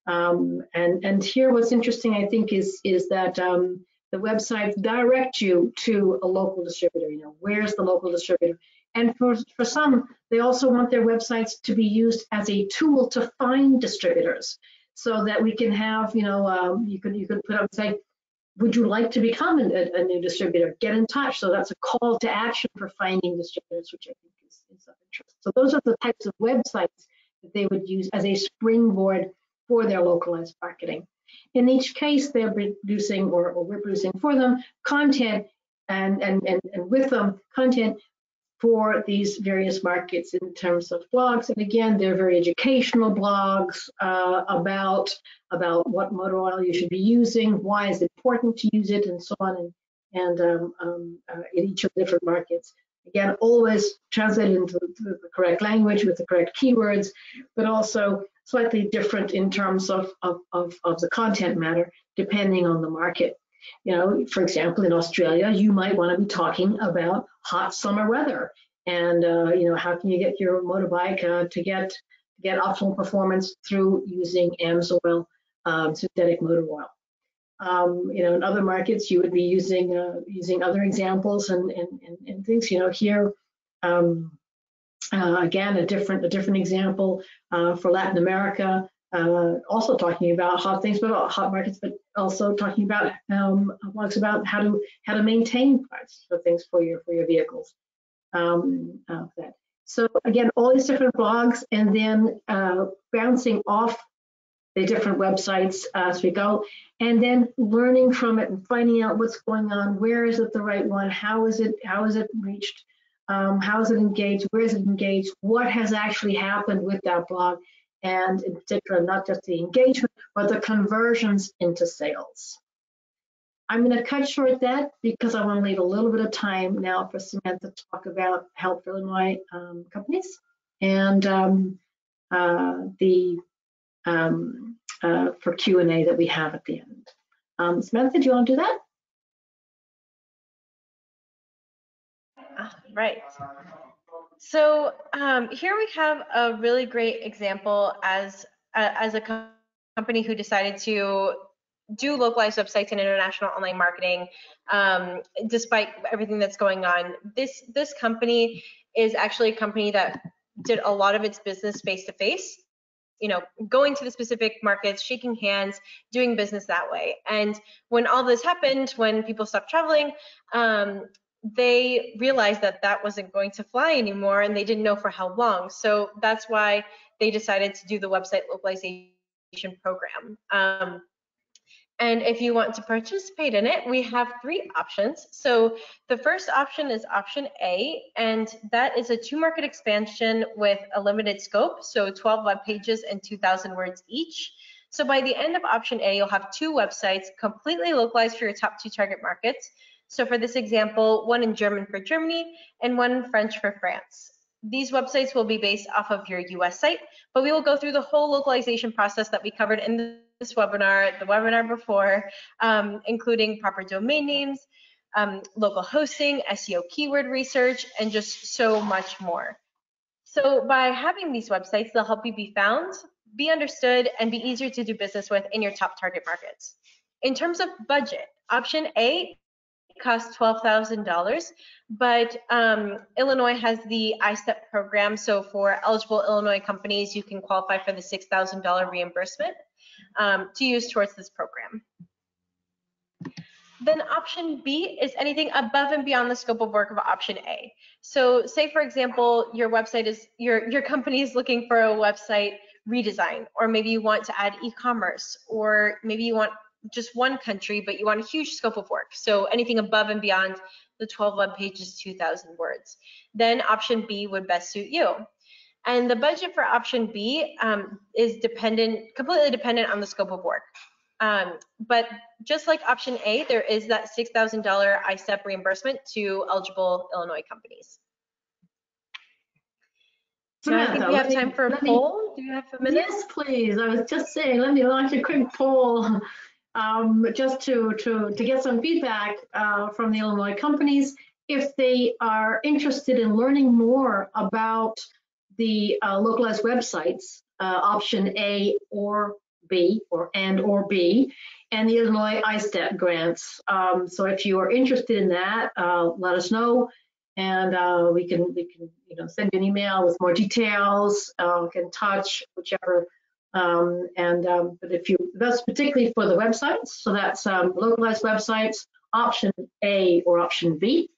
And here, what's interesting, I think, is that the websites direct you to a local distributor. You know, where's the local distributor? And for some, they also want their websites to be used as a tool to find distributors, so that we can have, you know, you could put up and say, would you like to become a new distributor? Get in touch. So that's a call to action for finding distributors, which I think is of interest. So those are the types of websites that they would use as a springboard for their localized marketing. In each case, they're producing, or we're producing for them, content and with them content for these various markets in terms of blogs. And again, they're very educational blogs about what motor oil you should be using, why is it important to use it, and so on, and in each of the different markets. Again, always translated into the correct language with the correct keywords, but also slightly different in terms of the content matter, depending on the market. You know, for example, in Australia, you might want to be talking about hot summer weather, and you know, how can you get your motorbike to get optimal performance through using AMSOIL synthetic motor oil. You know, in other markets, you would be using other examples and things. You know, here again, a different example for Latin America. Also talking about hot things, but hot markets, but also talking about blogs about how to maintain parts for things for your vehicles. So again, all these different blogs, and then bouncing off the different websites as we go, and then learning from it and finding out what's going on. Where is it the right one? How is it reached? How is it engaged? Where is it engaged? What has actually happened with that blog? And in particular, not just the engagement, but the conversions into sales. I'm going to cut short that because I want to leave a little bit of time now for Samantha to talk about Help for Illinois companies and for Q&A that we have at the end. Samantha, do you want to do that? Right. So here we have a really great example as a company who decided to do localized websites and international online marketing, despite everything that's going on. This company is actually a company that did a lot of its business face-to-face, you know, going to the specific markets, shaking hands, doing business that way. And when all this happened, when people stopped traveling, they realized that wasn't going to fly anymore, and they didn't know for how long. So that's why they decided to do the website localization program. And if you want to participate in it, we have 3 options. So the first option is option A, and that is a 2-market expansion with a limited scope, so 12 web pages and 2,000 words each. So by the end of option A, you'll have 2 websites completely localized for your top 2 target markets. So for this example, one in German for Germany and one in French for France. These websites will be based off of your US site, but we will go through the whole localization process that we covered in this webinar, the webinar before, including proper domain names, local hosting, SEO keyword research, and just so much more. So by having these websites, they'll help you be found, be understood, and be easier to do business with in your top target markets. In terms of budget, option A costs $12,000, but Illinois has the iStep program, so for eligible Illinois companies, you can qualify for the $6,000 reimbursement to use towards this program. Then option B is anything above and beyond the scope of work of option A. So say, for example, your website is, your company is looking for a website redesign, or maybe you want to add e-commerce, or maybe you want just one country, but you want a huge scope of work. So anything above and beyond the 12 web pages, 2,000 words. Then option B would best suit you. And the budget for option B is completely dependent on the scope of work. But just like option A, there is that $6,000 iStep reimbursement to eligible Illinois companies. Samantha, I think we have time for a poll. Do you have a minute? Yes, please. I was just saying, let me launch a quick poll just to get some feedback from the Illinois companies if they are interested in learning more about the localized websites, option A or B, or B, and the Illinois ISTEP grants. So if you are interested in that, let us know, and we can send you an email with more details. Get in touch, whichever. But that's particularly for the websites. So that's localized websites, option A or option B.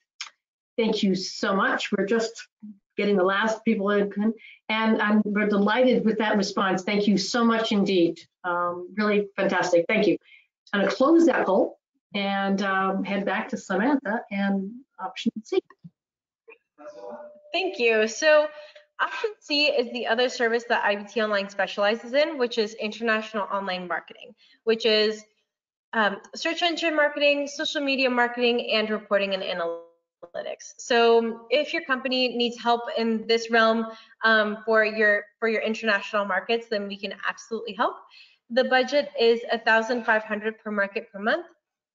Thank you so much. We're just getting the last people in, and we're delighted with that response. Thank you so much indeed. Really fantastic. Thank you. I'm going to close that poll and head back to Samantha and option C. Thank you. So option C is the other service that IBT Online specializes in, which is international online marketing, which is search engine marketing, social media marketing, and reporting and analytics. So if your company needs help in this realm for your international markets, then we can absolutely help. The budget is $1,500 per market per month.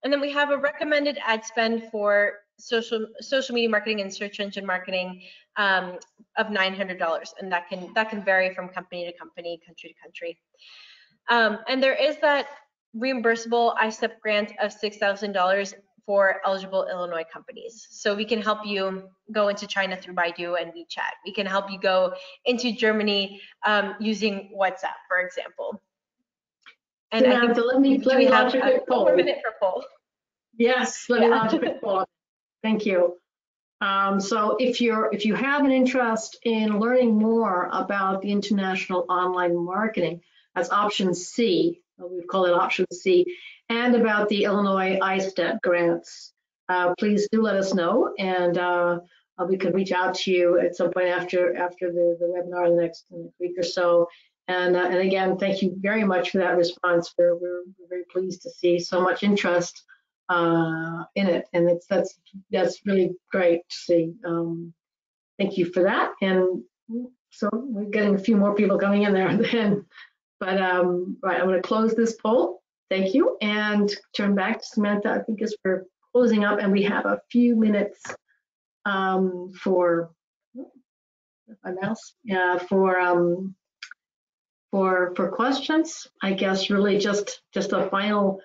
And then we have a recommended ad spend for social media marketing and search engine marketing of $900, and that can vary from company to company, country to country. And there is that reimbursable ISTEP grant of $6,000 for eligible Illinois companies. So we can help you go into China through Baidu and WeChat. We can help you go into Germany using WhatsApp, for example. And Samantha, let me launch a quick poll. 1 minute per poll. Yes, let me launch a quick poll. Thank you. So if you have an interest in learning more about the international online marketing, that's option C. We call it option C, and about the Illinois ISTEP grants. Please do let us know, and we could reach out to you at some point after the webinar the next week or so. And again, thank you very much for that response. We're very pleased to see so much interest in it, and that's really great to see. Thank you for that. And so we're getting a few more people coming in there then. But right, I'm going to close this poll. Thank you, and turn back to Samantha. I think as we're closing up, and we have a few minutes for my mouse. For questions, I guess really just a final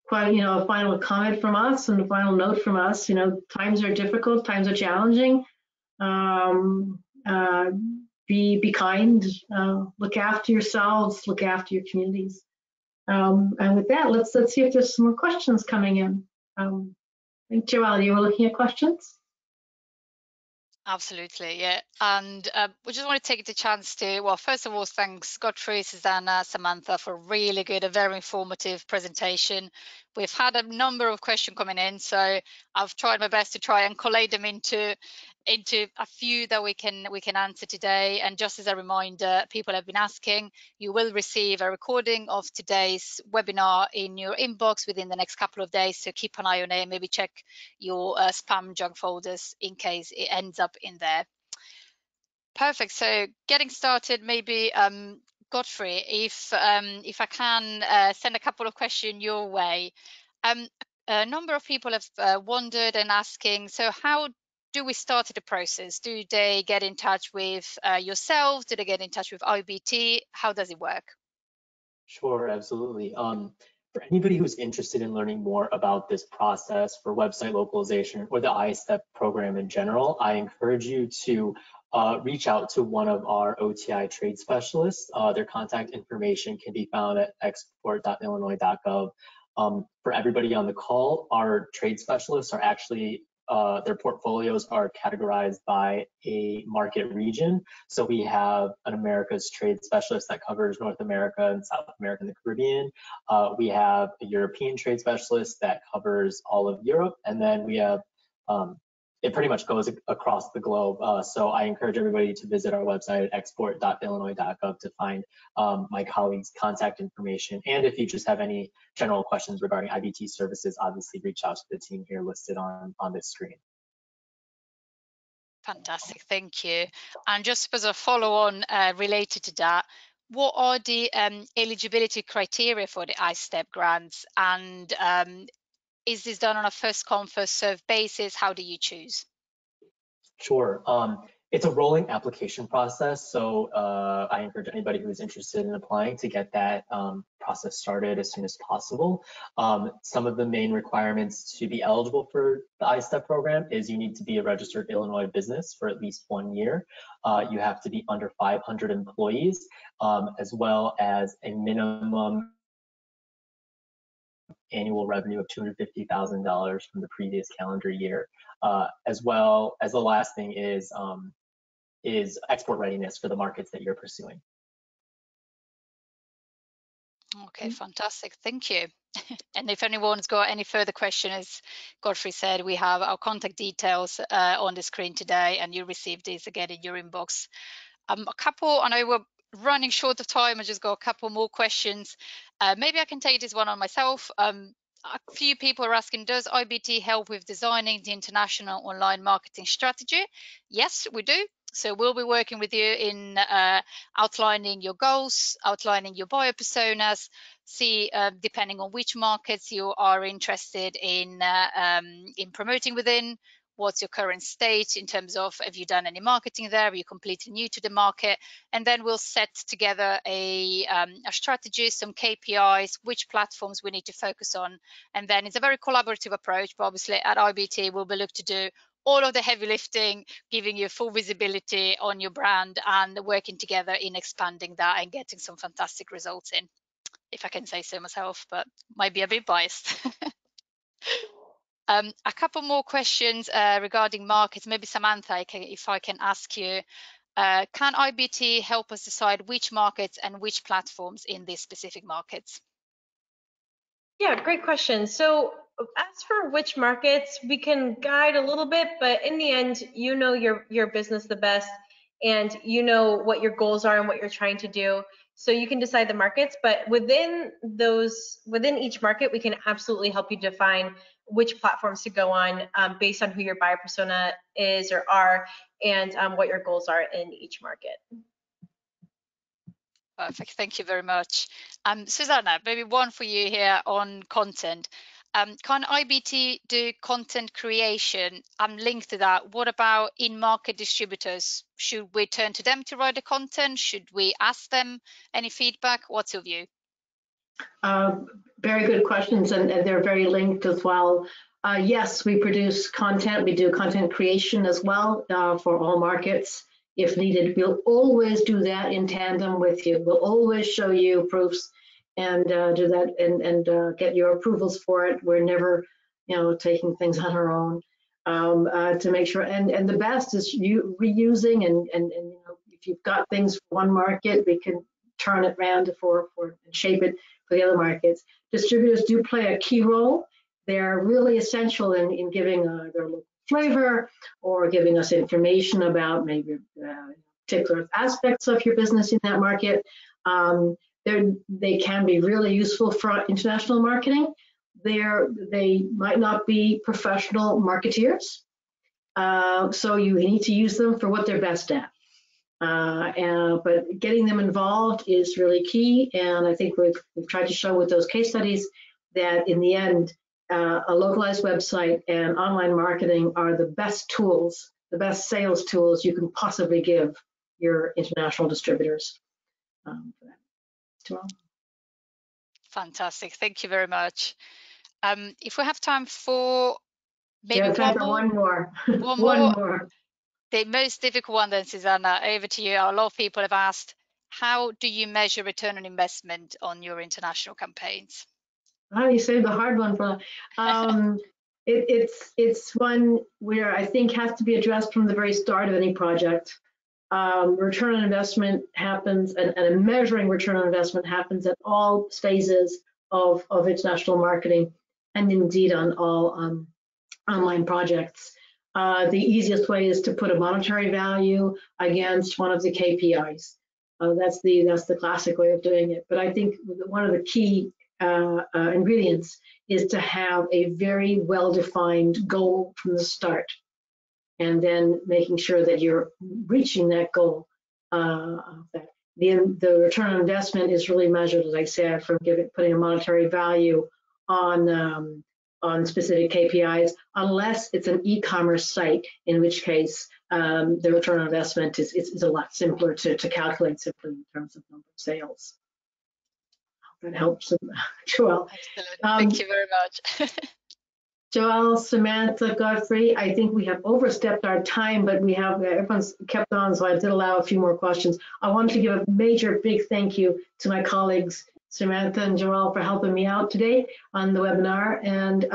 comment from us and a final note from us. Times are difficult, times are challenging. Be kind, look after yourselves, look after your communities. And with that, let's see if there's some more questions coming in. I think Joelle, you were looking at questions? Absolutely, yeah. And we just want to take the chance to, well, first of all, thanks Godfrey, Susanna, Samantha for a really good, a very informative presentation. We've had a number of questions coming in, so I've tried my best to try and collate them into a few that we can answer today. And just as a reminder, people have been asking, you will receive a recording of today's webinar in your inbox within the next couple of days, so keep an eye on it. Maybe check your spam junk folders in case it ends up in there. Perfect. So getting started, maybe Godfrey, if I can send a couple of questions your way. A number of people have wondered and asking, so how do we start the process? Do they get in touch with yourself? Do they get in touch with IBT? How does it work? Sure, absolutely. For anybody who's interested in learning more about this process for website localization or the ISTEP program in general, I encourage you to reach out to one of our OTI trade specialists. Their contact information can be found at export.illinois.gov. For everybody on the call, our trade specialists are actually their portfolios are categorized by a market region. So we have an America's trade specialist that covers North America and South America and the Caribbean. We have a European trade specialist that covers all of Europe. And then we have, it pretty much goes across the globe. So I encourage everybody to visit our website at export.illinois.gov to find my colleagues' contact information. And if you just have any general questions regarding IBT services, obviously reach out to the team here listed on this screen. Fantastic, thank you. And just as a follow-on related to that, what are the eligibility criteria for the ISTEP grants? And is this done on a first come, first served basis? How do you choose? Sure. It's a rolling application process, so I encourage anybody who's interested in applying to get that process started as soon as possible. Some of the main requirements to be eligible for the iStep program is you need to be a registered Illinois business for at least 1 year. You have to be under 500 employees, as well as a minimum annual revenue of $250,000 from the previous calendar year, as well as the last thing is export readiness for the markets that you're pursuing. Okay, fantastic. Thank you. And if anyone's got any further questions, as Godfrey said, we have our contact details on the screen today, and you'll receive these again in your inbox. A couple, I know we're running short of time. I just got a couple more questions. Maybe I can take this one on myself. A few people are asking, does IBT help with designing the international online marketing strategy? Yes, we do. So we'll be working with you in outlining your goals, outlining your buyer personas, see depending on which markets you are interested in promoting within, what's your current state in terms of, have you done any marketing there, are you completely new to the market, and then we'll set together a strategy, some KPIs, which platforms we need to focus on, and then it's a very collaborative approach, but obviously at IBT we'll be looking to do all of the heavy lifting, giving you full visibility on your brand and working together in expanding that and getting some fantastic results in, if I can say so myself, but might be a bit biased. A couple more questions regarding markets. Maybe Samantha, if I can ask you, can IBT help us decide which markets and which platforms in these specific markets? Yeah, great question. So as for which markets, we can guide a little bit, but in the end, you know your business the best, and you know what your goals are and what you're trying to do. So you can decide the markets, but within each market, we can absolutely help you define which platforms to go on based on who your buyer persona is or are, and what your goals are in each market. Perfect, thank you very much. Susanna, maybe one for you here on content. Can IBT do content creation? I'm linked to that. What about in-market distributors? Should we turn to them to write the content? Should we ask them any feedback? What's your view? Very good questions, and they're very linked as well. Yes, we produce content. We do content creation as well for all markets if needed. We'll always do that in tandem with you. We'll always show you proofs and do that and get your approvals for it. We're never, taking things on our own to make sure. And the best is you reusing and if you've got things for one market, we can turn it around for and shape it for the other markets. Distributors do play a key role. They're really essential in giving their local flavor or giving us information about maybe particular aspects of your business in that market. They can be really useful for international marketing. They might not be professional marketeers, so you need to use them for what they're best at. But getting them involved is really key, and I think we've tried to show with those case studies that in the end, a localized website and online marketing are the best tools, the best sales tools you can possibly give your international distributors. Fantastic, thank you very much. If we have time for maybe one more. The most difficult one then, Susanna, over to you. A lot of people have asked, how do you measure return on investment on your international campaigns? Oh, you saved the hard one for it's one where I think has to be addressed from the very start of any project. Return on investment happens, and measuring return on investment happens at all phases of international marketing, and indeed on all online projects. The easiest way is to put a monetary value against one of the KPIs. That's the classic way of doing it. But I think one of the key ingredients is to have a very well-defined goal from the start, and then making sure that you're reaching that goal. The return on investment is really measured, as I said, from putting a monetary value on specific KPIs, unless it's an e-commerce site, in which case the return on investment is a lot simpler to calculate simply in terms of number of sales. That helps, Joelle. Excellent. Thank you very much. Joelle, Samantha, Godfrey, I think we have overstepped our time, but we have, everyone's kept on, so I did allow a few more questions. I want to give a major big thank you to my colleagues, Samantha and Joelle, for helping me out today on the webinar, and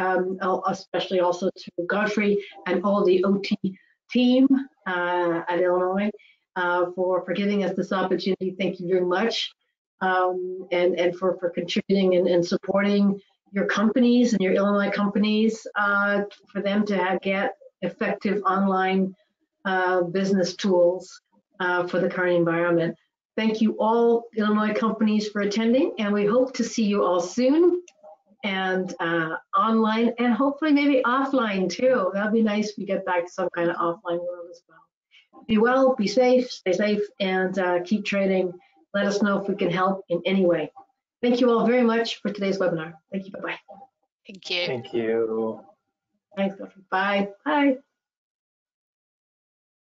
especially also to Godfrey and all the OT team at Illinois for giving us this opportunity. Thank you very much, and for contributing and supporting your companies and your Illinois companies for them to get effective online business tools for the current environment. Thank you all Illinois companies for attending, and we hope to see you all soon, and online, and hopefully maybe offline too. That'd be nice if we get back to some kind of offline world as well. Be well, be safe, stay safe, and keep trading. Let us know if we can help in any way. Thank you all very much for today's webinar. Thank you. Bye-bye. Thank you. Thank you. Thanks. Bye. Bye.